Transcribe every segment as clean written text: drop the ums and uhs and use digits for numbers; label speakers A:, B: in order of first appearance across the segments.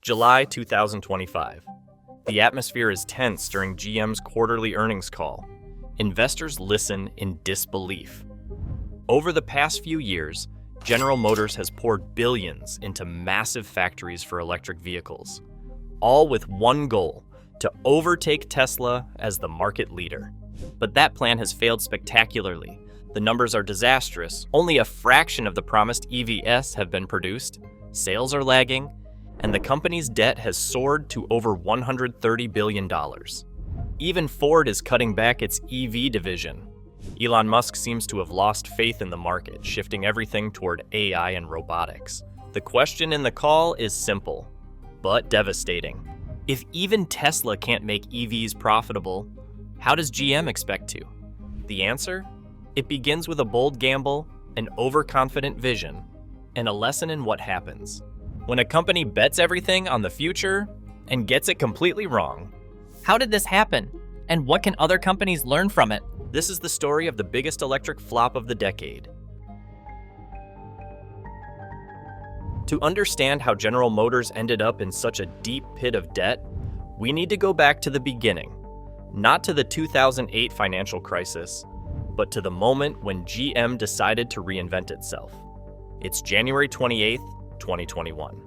A: July 2025. The atmosphere is tense during GM's quarterly earnings call. Investors listen in disbelief. Over the past few years, General Motors has poured billions into massive factories for electric vehicles, all with one goal: to overtake Tesla as the market leader. But that plan has failed spectacularly. The numbers are disastrous. Only a fraction of the promised EVs have been produced, sales are lagging, and the company's debt has soared to over $130 billion. Even Ford is cutting back its EV division. Elon Musk seems to have lost faith in the market, shifting everything toward AI and robotics. The question in the call is simple, but devastating. If even Tesla can't make EVs profitable, how does GM expect to? The answer? It begins with a bold gamble, an overconfident vision, and a lesson in what happens when a company bets everything on the future and gets it completely wrong.
B: How did this happen? And what can other companies learn from it?
A: This is the story of the biggest electric flop of the decade. To understand how General Motors ended up in such a deep pit of debt, we need to go back to the beginning. Not to the 2008 financial crisis, but to the moment when GM decided to reinvent itself. It's January 28th, 2021.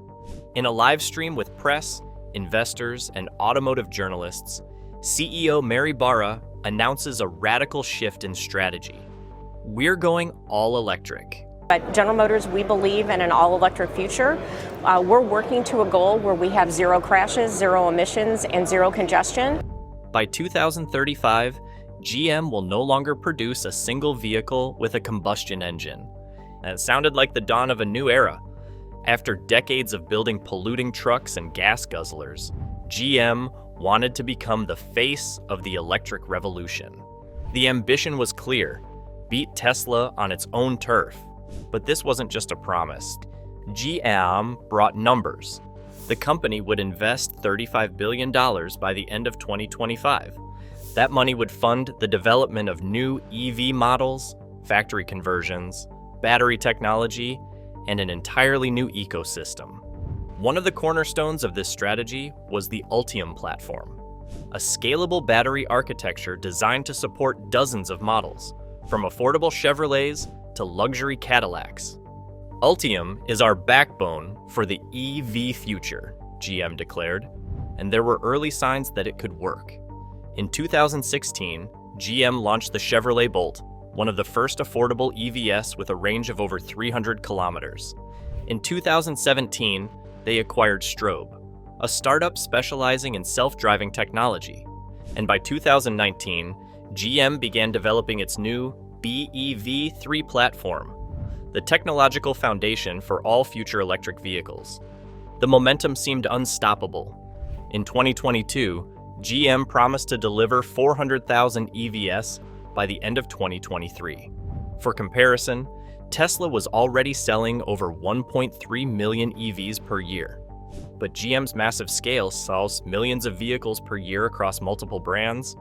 A: In a live stream with press, investors, and automotive journalists, CEO Mary Barra announces a radical shift in strategy. We're going all electric.
C: At General Motors, we believe in an all-electric future. We're working to a goal where we have zero crashes, zero emissions, and zero congestion.
A: By 2035, GM will no longer produce a single vehicle with a combustion engine. And it sounded like the dawn of a new era. After decades of building polluting trucks and gas guzzlers, GM wanted to become the face of the electric revolution. The ambition was clear: beat Tesla on its own turf. But this wasn't just a promise. GM brought numbers. The company would invest $35 billion by the end of 2025. That money would fund the development of new EV models, factory conversions, battery technology, and an entirely new ecosystem. One of the cornerstones of this strategy was the Ultium platform, a scalable battery architecture designed to support dozens of models, from affordable Chevrolets to luxury Cadillacs. Ultium is our backbone for the EV future, GM declared, and there were early signs that it could work. In 2016, GM launched the Chevrolet Bolt, one of the first affordable EVs with a range of over 300 kilometers. In 2017, they acquired Strobe, a startup specializing in self-driving technology. And by 2019, GM began developing its new BEV3 platform, the technological foundation for all future electric vehicles. The momentum seemed unstoppable. In 2022, GM promised to deliver 400,000 EVs by the end of 2023. For comparison, Tesla was already selling over 1.3 million EVs per year. But GM's massive scale sells millions of vehicles per year across multiple brands,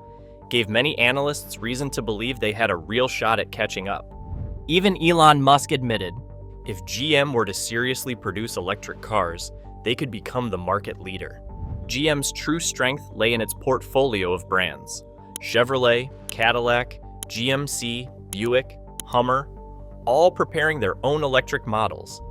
A: gave many analysts reason to believe they had a real shot at catching up.
B: Even Elon Musk admitted,
A: if GM were to seriously produce electric cars, they could become the market leader. GM's true strength lay in its portfolio of brands: Chevrolet, Cadillac, GMC, Buick, Hummer, all preparing their own electric models.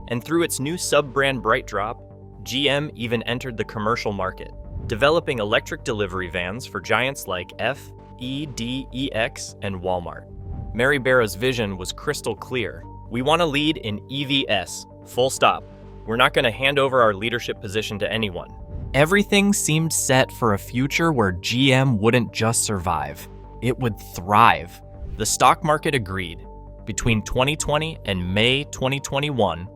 A: And through its new sub-brand BrightDrop, GM even entered the commercial market, developing electric delivery vans for giants like FedEx and Walmart. Mary Barra's vision was crystal clear. We want to lead in EVs, full stop. We're not going to hand over our leadership position to anyone.
B: everything seemed set for a future where GM wouldn't just survive, it would thrive.
A: The stock market agreed. Between 2020 and May 2021,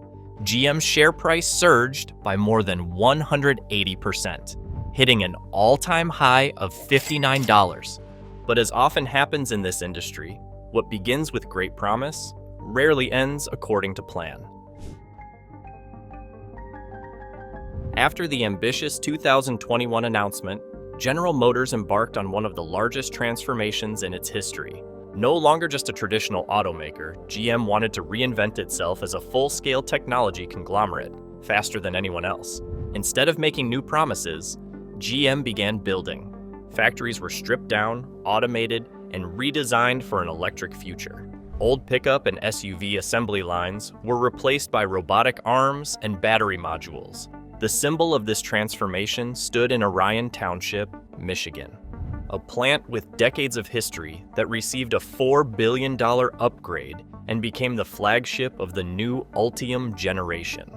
A: GM's share price surged by more than 180%, hitting an all-time high of $59. But as often happens in this industry, what begins with great promise rarely ends according to plan. After the ambitious 2021 announcement, General Motors embarked on one of the largest transformations in its history. No longer just a traditional automaker, GM wanted to reinvent itself as a full-scale technology conglomerate, faster than anyone else. Instead of making new promises, GM began building. Factories were stripped down, automated, and redesigned for an electric future. Old pickup and SUV assembly lines were replaced by robotic arms and battery modules. The symbol of this transformation stood in Orion Township, Michigan, a plant with decades of history that received a $4 billion upgrade and became the flagship of the new Ultium generation.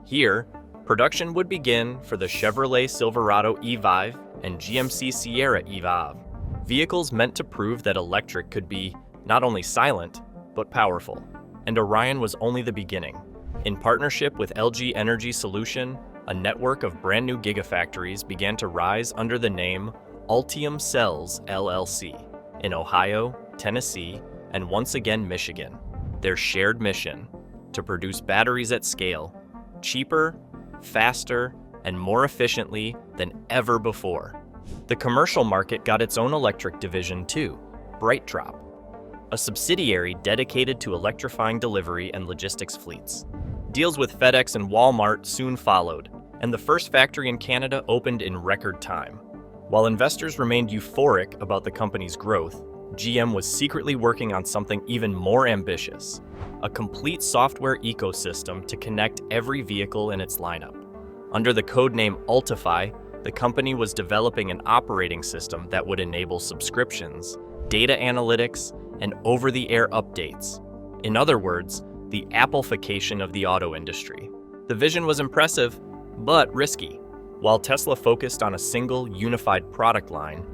A: Here, production would begin for the Chevrolet Silverado E-Vive and GMC Sierra E-Vive, vehicles meant to prove that electric could be not only silent, but powerful. And Orion was only the beginning. In partnership with LG Energy Solution, a network of brand new gigafactories began to rise under the name Ultium Cells LLC in Ohio, Tennessee, and once again Michigan. Their shared mission: to produce batteries at scale, cheaper, faster, and more efficiently than ever before. The commercial market got its own electric division too, BrightDrop, a subsidiary dedicated to electrifying delivery and logistics fleets. Deals with FedEx and Walmart soon followed, and the first factory in Canada opened in record time. While investors remained euphoric about the company's growth, GM was secretly working on something even more ambitious: a complete software ecosystem to connect every vehicle in its lineup. Under the codename Ultify, the company was developing an operating system that would enable subscriptions, data analytics, and over-the-air updates. In other words, the Appleification of the auto industry. The vision was impressive, but risky. While Tesla focused on a single, unified product line,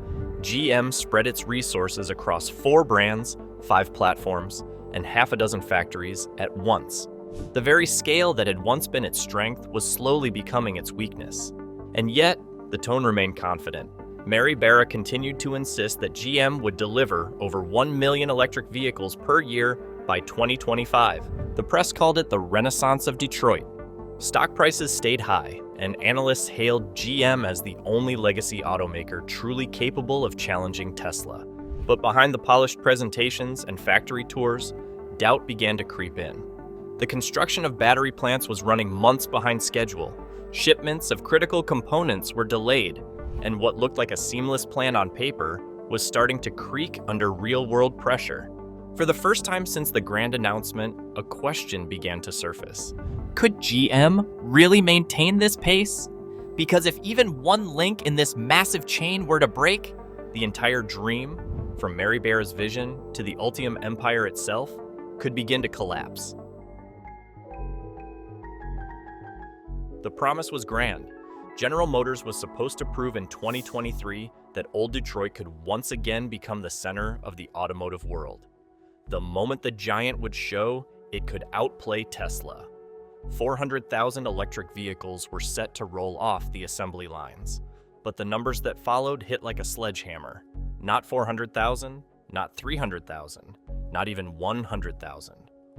A: GM spread its resources across 4 brands, 5 platforms, and half a dozen factories at once. The very scale that had once been its strength was slowly becoming its weakness. And yet, the tone remained confident. Mary Barra continued to insist that GM would deliver over 1 million electric vehicles per year by 2025. The press called it the Renaissance of Detroit. Stock prices stayed high, and analysts hailed GM as the only legacy automaker truly capable of challenging Tesla. But behind the polished presentations and factory tours, doubt began to creep in. The construction of battery plants was running months behind schedule. Shipments of critical components were delayed, and what looked like a seamless plan on paper was starting to creak under real-world pressure. For the first time since the grand announcement, a question began to surface.
B: Could GM really maintain this pace? Because if even one link in this massive chain were to break,
A: the entire dream, from Mary Barra's vision to the Ultium empire itself, could begin to collapse. The promise was grand. General Motors was supposed to prove in 2023 that Old Detroit could once again become the center of the automotive world. The moment the giant would show, it could outplay Tesla. 400,000 electric vehicles were set to roll off the assembly lines, but the numbers that followed hit like a sledgehammer. Not 400,000, not 300,000, not even 100,000.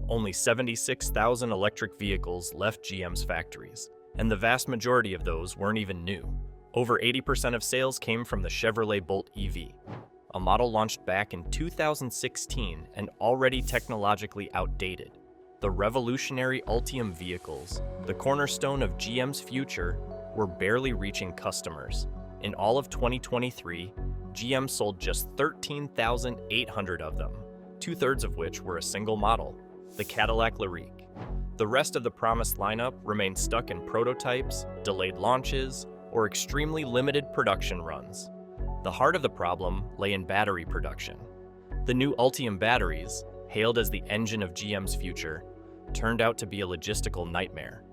A: Only 76,000 electric vehicles left GM's factories, and the vast majority of those weren't even new. Over 80% of sales came from the Chevrolet Bolt EV, a model launched back in 2016 and already technologically outdated. The revolutionary Ultium vehicles, the cornerstone of GM's future, were barely reaching customers. In all of 2023, GM sold just 13,800 of them, 2/3 of which were a single model, the Cadillac LYRIQ. The rest of the promised lineup remained stuck in prototypes, delayed launches, or extremely limited production runs. The heart of the problem lay in battery production. The new Ultium batteries, hailed as the engine of GM's future, turned out to be a logistical nightmare.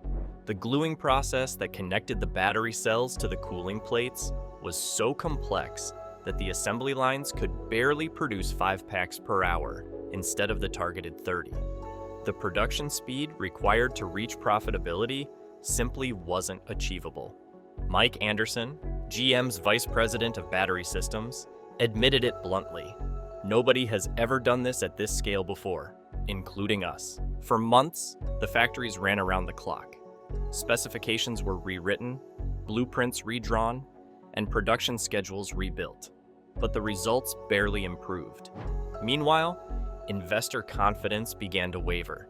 A: The gluing process that connected the battery cells to the cooling plates was so complex that the assembly lines could barely produce 5 packs per hour instead of the targeted 30. The production speed required to reach profitability simply wasn't achievable. Mike Anderson, GM's vice president of battery systems, admitted it bluntly. Nobody has ever done this at this scale before, including us. For months, the factories ran around the clock. Specifications were rewritten, blueprints redrawn, and production schedules rebuilt. But the results barely improved. Meanwhile, investor confidence began to waver.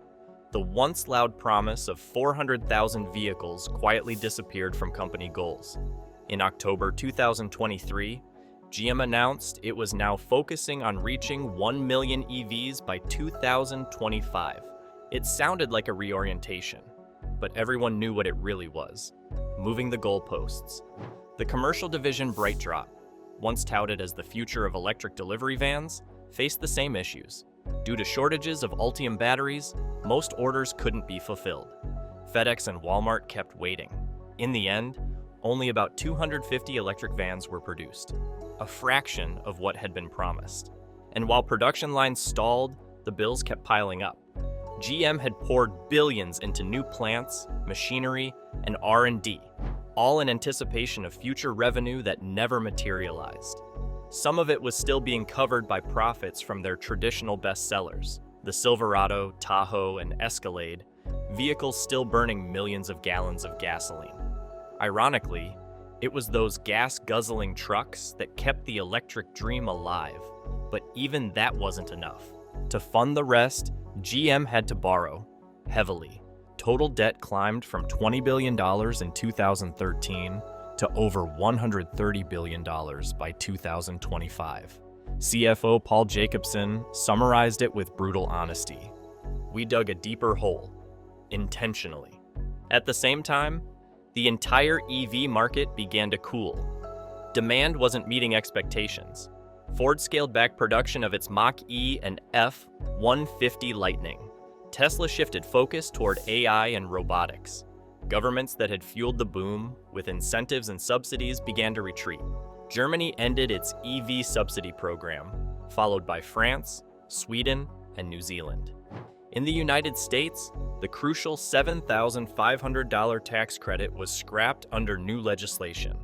A: The once loud promise of 400,000 vehicles quietly disappeared from company goals. In October 2023, GM announced it was now focusing on reaching 1 million EVs by 2025. It sounded like a reorientation, but everyone knew what it really was: moving the goalposts. The commercial division BrightDrop, once touted as the future of electric delivery vans, faced the same issues. Due to shortages of Ultium batteries, most orders couldn't be fulfilled. FedEx and Walmart kept waiting. In the end, only about 250 electric vans were produced, a fraction of what had been promised. And while production lines stalled, the bills kept piling up. GM had poured billions into new plants, machinery, and R&D, all in anticipation of future revenue that never materialized. Some of it was still being covered by profits from their traditional bestsellers, the Silverado, Tahoe, and Escalade, vehicles still burning millions of gallons of gasoline. Ironically, it was those gas-guzzling trucks that kept the electric dream alive, but even that wasn't enough. To fund the rest, GM had to borrow, heavily. Total debt climbed from $20 billion in 2013 to over $130 billion by 2025. CFO Paul Jacobson summarized it with brutal honesty. We dug a deeper hole, intentionally. At the same time, the entire EV market began to cool. Demand wasn't meeting expectations. Ford scaled back production of its Mach-E and F-150 Lightning. Tesla shifted focus toward AI and robotics. Governments that had fueled the boom with incentives and subsidies began to retreat. Germany ended its EV subsidy program, followed by France, Sweden, and New Zealand. In the United States, the crucial $7,500 tax credit was scrapped under new legislation.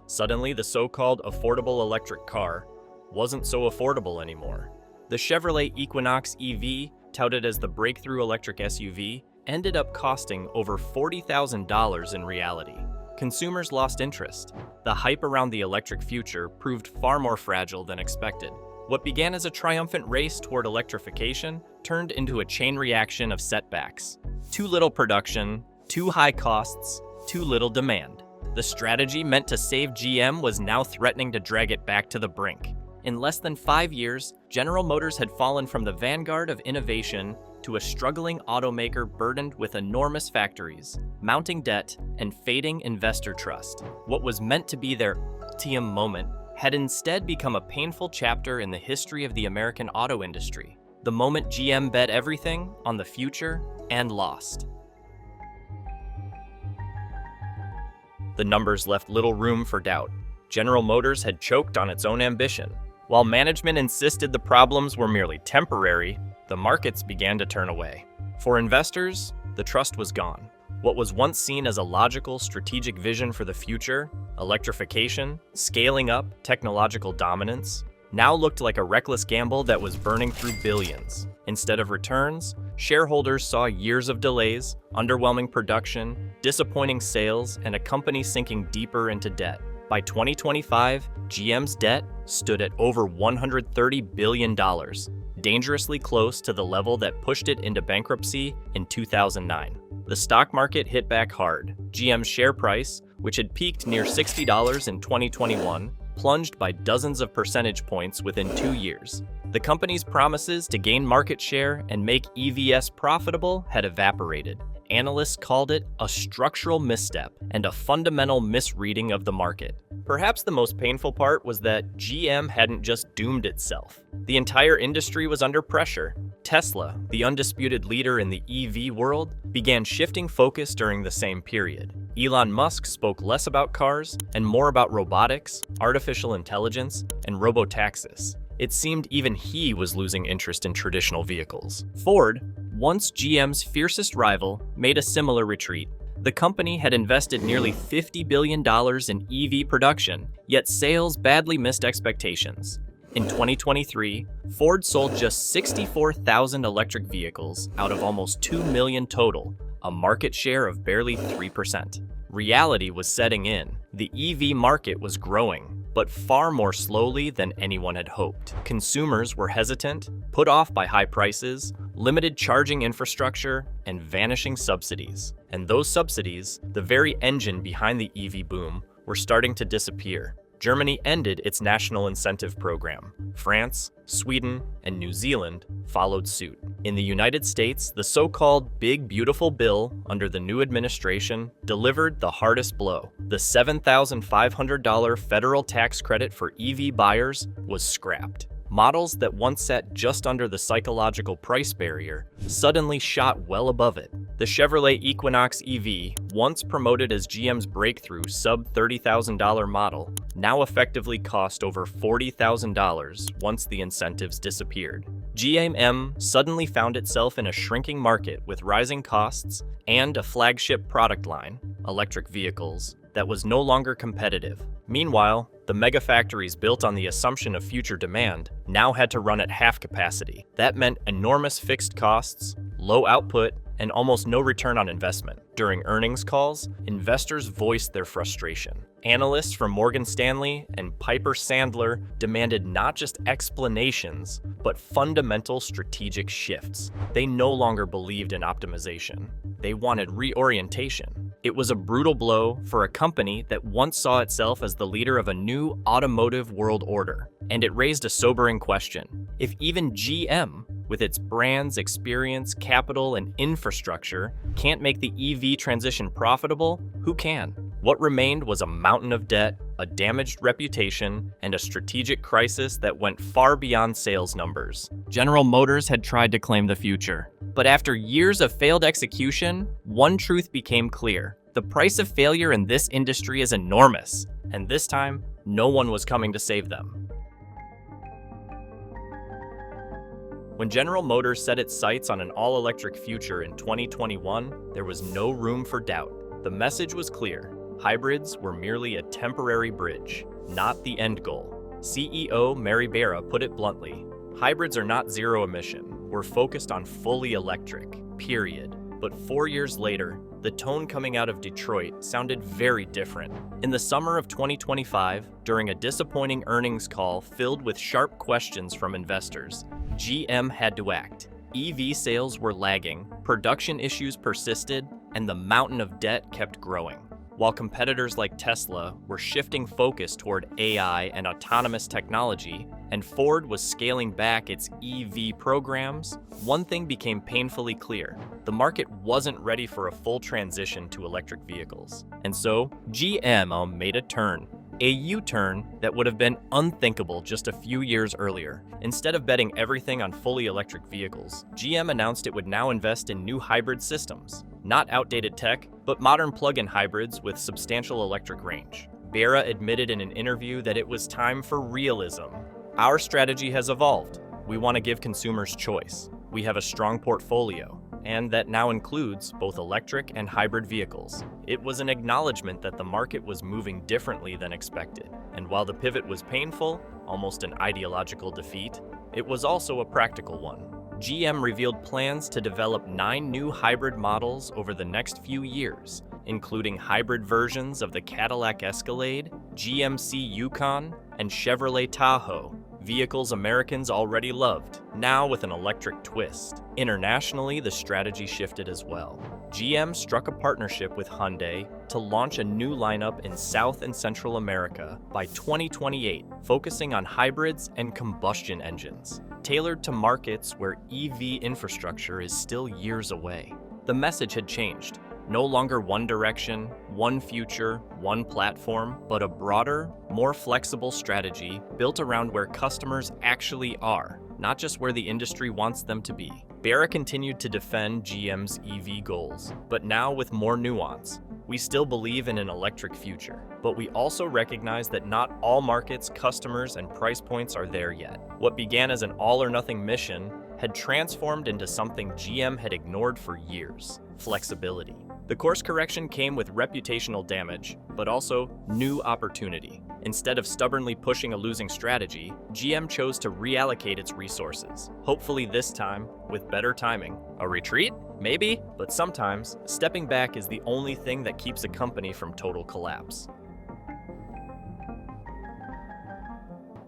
A: Suddenly, the so-called affordable electric car wasn't so affordable anymore. The Chevrolet Equinox EV, touted as the breakthrough electric SUV, ended up costing over $40,000 in reality. Consumers lost interest. The hype around the electric future proved far more fragile than expected. What began as a triumphant race toward electrification turned into a chain reaction of setbacks. Too little production, too high costs, too little demand. The strategy meant to save GM was now threatening to drag it back to the brink. In less than 5 years, General Motors had fallen from the vanguard of innovation to a struggling automaker burdened with enormous factories, mounting debt, and fading investor trust. What was meant to be their Ultium moment had instead become a painful chapter in the history of the American auto industry. The moment GM bet everything on the future and lost. The numbers left little room for doubt. General Motors had choked on its own ambition. While management insisted the problems were merely temporary, the markets began to turn away. For investors, the trust was gone. What was once seen as a logical, strategic vision for the future, electrification, scaling up, technological dominance, now looked like a reckless gamble that was burning through billions. Instead of returns, shareholders saw years of delays, underwhelming production, disappointing sales, and a company sinking deeper into debt. By 2025, GM's debt stood at over $130 billion, dangerously close to the level that pushed it into bankruptcy in 2009. The stock market hit back hard. GM's share price, which had peaked near $60 in 2021, plunged by dozens of percentage points within 2 years. The company's promises to gain market share and make EVs profitable had evaporated. Analysts called it a structural misstep and a fundamental misreading of the market. Perhaps the most painful part was that GM hadn't just doomed itself. The entire industry was under pressure. Tesla, the undisputed leader in the EV world, began shifting focus during the same period. Elon Musk spoke less about cars and more about robotics, artificial intelligence, and robotaxis. It seemed even he was losing interest in traditional vehicles. Ford, once GM's fiercest rival, made a similar retreat. The company had invested nearly $50 billion in EV production, yet sales badly missed expectations. In 2023, Ford sold just 64,000 electric vehicles out of almost 2 million total, a market share of barely 3%. Reality was setting in. The EV market was growing, but far more slowly than anyone had hoped. Consumers were hesitant, put off by high prices, limited charging infrastructure, and vanishing subsidies. And those subsidies, the very engine behind the EV boom, were starting to disappear. Germany ended its national incentive program. France, Sweden, and New Zealand followed suit. In the United States, the so-called Big Beautiful Bill under the new administration delivered the hardest blow. The $7,500 federal tax credit for EV buyers was scrapped. Models that once sat just under the psychological price barrier suddenly shot well above it. The Chevrolet Equinox EV, once promoted as GM's breakthrough sub-$30,000 model, now effectively cost over $40,000 once the incentives disappeared. GM suddenly found itself in a shrinking market with rising costs and a flagship product line, electric vehicles, that was no longer competitive. Meanwhile, the mega factories built on the assumption of future demand now had to run at half capacity. That meant enormous fixed costs, low output, and almost no return on investment. During earnings calls, investors voiced their frustration. Analysts from Morgan Stanley and Piper Sandler demanded not just explanations, but fundamental strategic shifts. They no longer believed in optimization. They wanted reorientation. It was a brutal blow for a company that once saw itself as the leader of a new automotive world order. And it raised a sobering question. If even GM, with its brands, experience, capital, and infrastructure, can't make the EV transition profitable, who can? What remained was a mountain of debt, a damaged reputation, and a strategic crisis that went far beyond sales numbers.
B: General Motors had tried to claim the future.
A: But after years of failed execution, one truth became clear. The price of failure in this industry is enormous, and this time, no one was coming to save them. When General Motors set its sights on an all-electric future in 2021, there was no room for doubt. The message was clear. Hybrids were merely a temporary bridge, not the end goal. CEO Mary Barra put it bluntly. Hybrids are not zero emission. We're focused on fully electric, period. But 4 years later, the tone coming out of Detroit sounded very different. In the summer of 2025, during a disappointing earnings call filled with sharp questions from investors, GM had to act. EV sales were lagging, production issues persisted, and the mountain of debt kept growing. While competitors like Tesla were shifting focus toward AI and autonomous technology, and Ford was scaling back its EV programs, one thing became painfully clear. The market wasn't ready for a full transition to electric vehicles. And so, GM made a turn. A U-turn that would have been unthinkable just a few years earlier. Instead of betting everything on fully electric vehicles, GM announced it would now invest in new hybrid systems. Not outdated tech, but modern plug-in hybrids with substantial electric range. Barra admitted in an interview that it was time for realism. Our strategy has evolved. We want to give consumers choice. We have a strong portfolio, and that now includes both electric and hybrid vehicles. It was an acknowledgement that the market was moving differently than expected. And while the pivot was painful, almost an ideological defeat, it was also a practical one. GM revealed plans to develop 9 new hybrid models over the next few years, including hybrid versions of the Cadillac Escalade, GMC Yukon, and Chevrolet Tahoe, vehicles Americans already loved, now with an electric twist. Internationally, the strategy shifted as well. GM struck a partnership with Hyundai to launch a new lineup in South and Central America by 2028, focusing on hybrids and combustion engines, tailored to markets where EV infrastructure is still years away. The message had changed. No longer one direction, one future, one platform, but a broader, more flexible strategy built around where customers actually are, not just where the industry wants them to be. Barra continued to defend GM's EV goals, but now with more nuance. We still believe in an electric future, but we also recognize that not all markets, customers, and price points are there yet. What began as an all-or-nothing mission had transformed into something GM had ignored for years: flexibility. The course correction came with reputational damage, but also new opportunity. Instead of stubbornly pushing a losing strategy, GM chose to reallocate its resources, hopefully this time with better timing. A retreat? Maybe, but sometimes stepping back is the only thing that keeps a company from total collapse.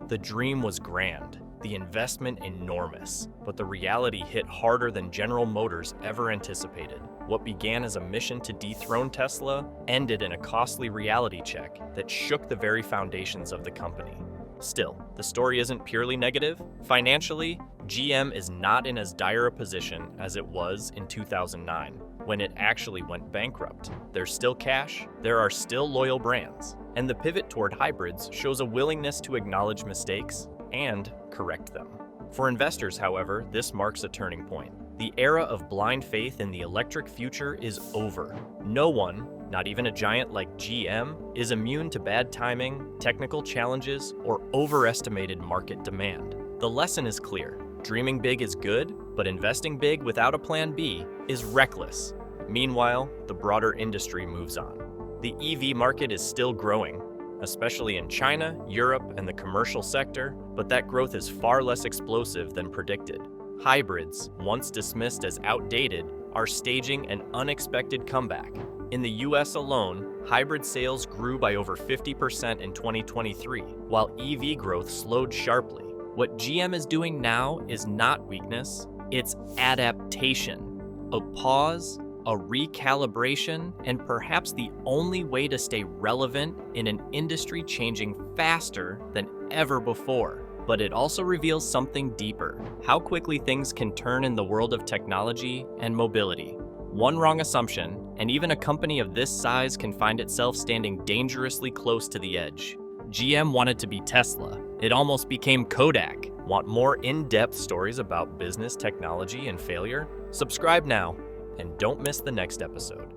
A: The dream was grand. the investment enormous, but the reality hit harder than General Motors ever anticipated. What began as a mission to dethrone Tesla ended in a costly reality check that shook the very foundations of the company. Still, the story isn't purely negative. Financially, GM is not in as dire a position as it was in 2009, when it actually went bankrupt. There's still cash, there are still loyal brands, and the pivot toward hybrids shows a willingness to acknowledge mistakes and correct them. For investors, however, this marks a turning point. The era of blind faith in the electric future is over. No one, not even a giant like GM, is immune to bad timing, technical challenges, or overestimated market demand. The lesson is clear. Dreaming big is good, but investing big without a plan B is reckless. Meanwhile, the broader industry moves on. The EV market is still growing, especially in China, Europe, and the commercial sector, but that growth is far less explosive than predicted. Hybrids, once dismissed as outdated, are staging an unexpected comeback. In the US alone, hybrid sales grew by over 50% in 2023, while EV growth slowed sharply. What GM is doing now is not weakness, it's adaptation. A pause, a recalibration, and perhaps the only way to stay relevant in an industry changing faster than ever before. But it also reveals something deeper: how quickly things can turn in the world of technology and mobility. One wrong assumption, and even a company of this size can find itself standing dangerously close to the edge. GM wanted to be Tesla. It almost became Kodak. Want more in-depth stories about business, technology, and failure? Subscribe now, and don't miss the next episode.